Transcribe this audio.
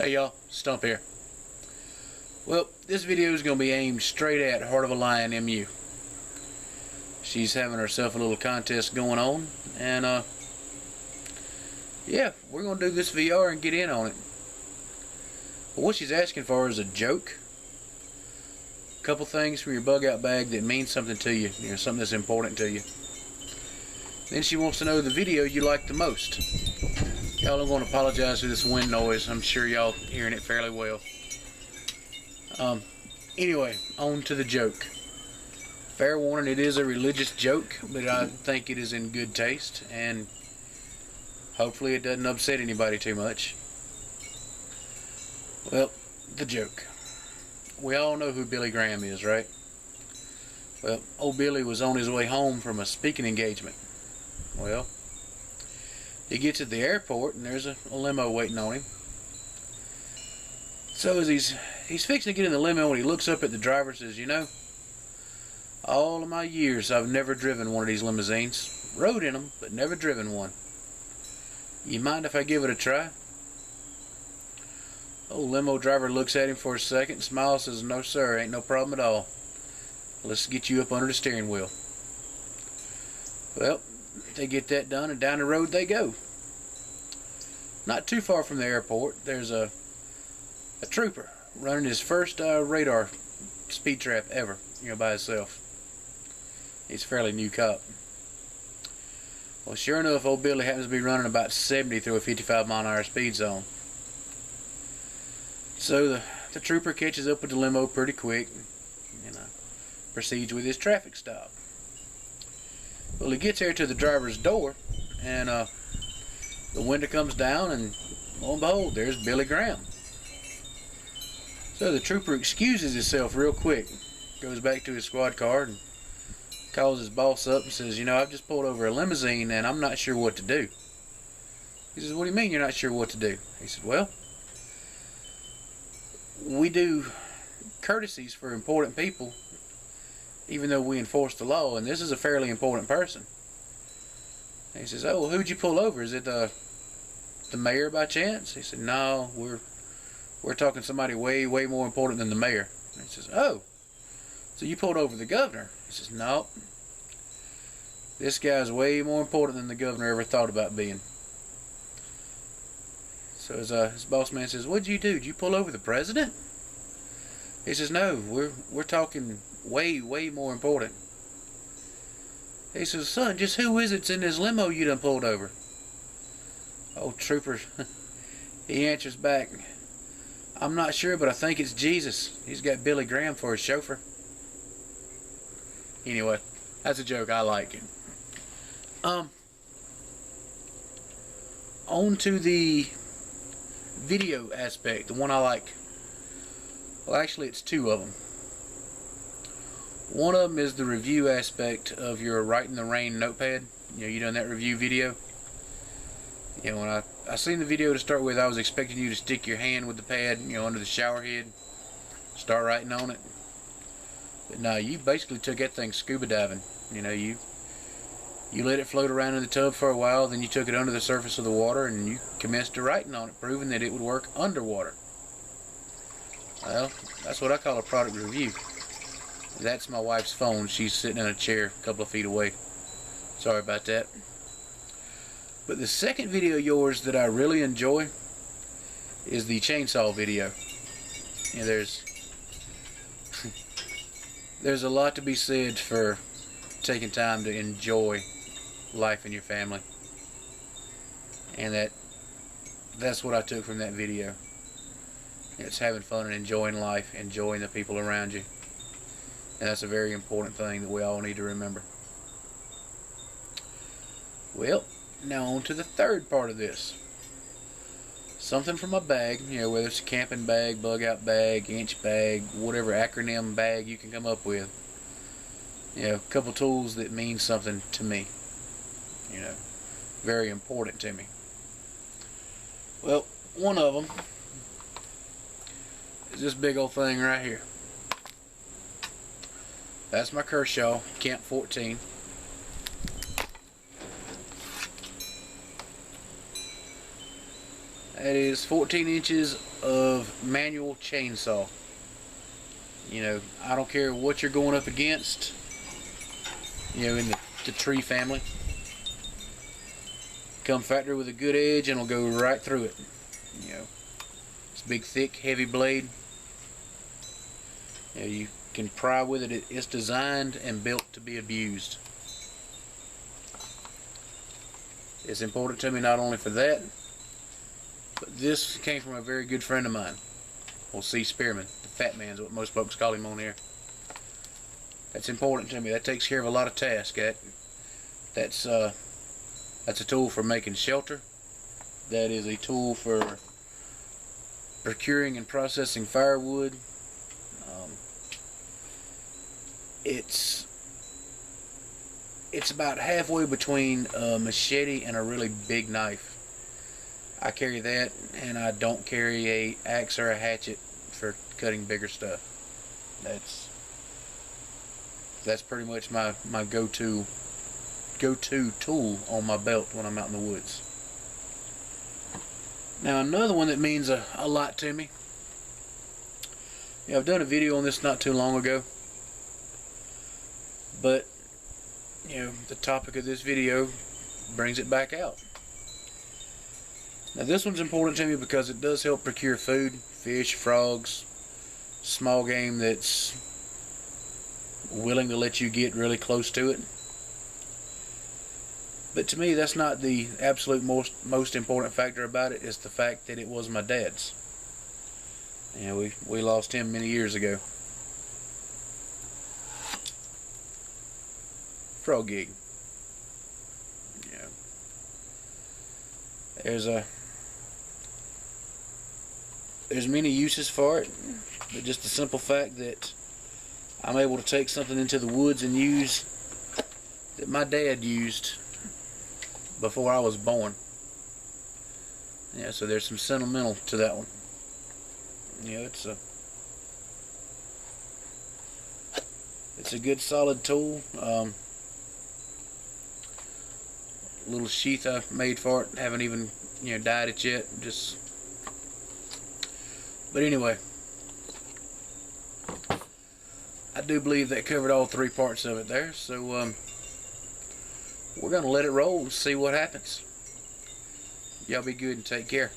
Hey y'all, Stump here. Well, this video is going to be aimed straight at Heart of a Lion MU. She's having herself a little contest going on, and yeah, we're going to do this VR and get in on it. But what she's asking for is a joke. A couple things from your bug out bag that mean something to you, something that's important to you. Then she wants to know the video you like the most. Y'all, I'm going to apologize for this wind noise. I'm sure y'all hearing it fairly well. Anyway, on to the joke. Fair warning, it is a religious joke, but I think it is in good taste, and hopefully it doesn't upset anybody too much. Well, the joke. We all know who Billy Graham is, right? Well, old Billy was on his way home from a speaking engagement. Well, he gets at the airport and there's a limo waiting on him. So as he's fixing to get in the limo, and he looks up at the driver and says, "You know, all of my years I've never driven one of these limousines. Rode in them, but never driven one. You mind if I give it a try?" Old limo driver looks at him for a second, smiles, says, "No sir, ain't no problem at all. Let's get you up under the steering wheel." Well, they get that done, and down the road they go. Not too far from the airport, there's a trooper running his first radar speed trap ever, by himself. He's a fairly new cop. Well, sure enough, old Billy happens to be running about 70 through a 55-mile-an-hour speed zone. So the trooper catches up with the limo pretty quick, and proceeds with his traffic stop. Well, he gets there to the driver's door, and the window comes down, and lo and behold, there's Billy Graham. So the trooper excuses himself real quick, goes back to his squad car, and calls his boss up and says, "I've just pulled over a limousine, and I'm not sure what to do." He says, "What do you mean you're not sure what to do?" He said, "Well, we do courtesies for important people, even though we enforce the law, and this is a fairly important person." And he says, "Oh, well, who'd you pull over? Is it the mayor by chance?" He said, "No, we're talking somebody way more important than the mayor." And he says, "Oh, so you pulled over the governor?" He says, "No, this guy's way more important than the governor ever thought about being." So his boss man says, "What'd you do? Did you pull over the president?" He says, "No, we're talking way more important." He says, "Son, just who is it's in this limo you done pulled over?" Old trooper, he answers back, "I'm not sure, but I think it's Jesus. He's got Billy Graham for his chauffeur." Anyway, that's a joke. I like it. On to the video aspect, the one I like. Well, actually, it's two of them. One of them is the review aspect of your Right in the Rain notepad. You done that review video. When I seen the video to start with, I was expecting you to stick your hand with the pad, under the shower head, start writing on it. But no, you basically took that thing scuba diving. You let it float around in the tub for a while, then you took it under the surface of the water and you commenced to writing on it, proving that it would work underwater. Well, that's what I call a product review. That's my wife's phone. She's sitting in a chair a couple of feet away. Sorry about that. But the second video of yours that I really enjoy is the chainsaw video. There's a lot to be said for taking time to enjoy life in your family. And that's what I took from that video. It's having fun and enjoying life, enjoying the people around you. And that's a very important thing that we all need to remember. Well, now on to the third part of this. Something from a bag, whether it's a camping bag, bug out bag, inch bag, whatever acronym bag you can come up with. A couple tools that mean something to me. Very important to me. Well, one of them is this big old thing right here. That's my Kershaw Camp 14. That is 14 inches of manual chainsaw. You know, I don't care what you're going up against, you know, in the tree family. Come factory with a good edge and it'll go right through it. You know, it's a big, thick, heavy blade. You know, you can pry with it. It's designed and built to be abused. It's important to me not only for that, but this came from a very good friend of mine, old C. Spearman. The Fat Man's what most folks call him on here. That's important to me. That takes care of a lot of tasks. That's a tool for making shelter. That is a tool for procuring and processing firewood. It's about halfway between a machete and a really big knife. I carry that, and I don't carry a axe or a hatchet for cutting bigger stuff. That's pretty much my go-to tool on my belt when I'm out in the woods. Now another one that means a lot to me. Yeah, I've done a video on this not too long ago, but you know, the topic of this video brings it back out. Now this one's important to me because it does help procure food, fish, frogs, small game that's willing to let you get really close to it. But to me, that's not the absolute most important factor about it. It's the fact that it was my dad's. You know, we lost him many years ago. Frog gig. You know, there's many uses for it, but just the simple fact that I'm able to take something into the woods and use that my dad used before I was born. Yeah, so there's some sentimental to that one. You know, it's a good solid tool. Little sheath I made for it. Haven't even, you know, dyed it yet. But anyway, I do believe that covered all three parts of it there. So we're gonna let it roll and see what happens. Y'all be good and take care.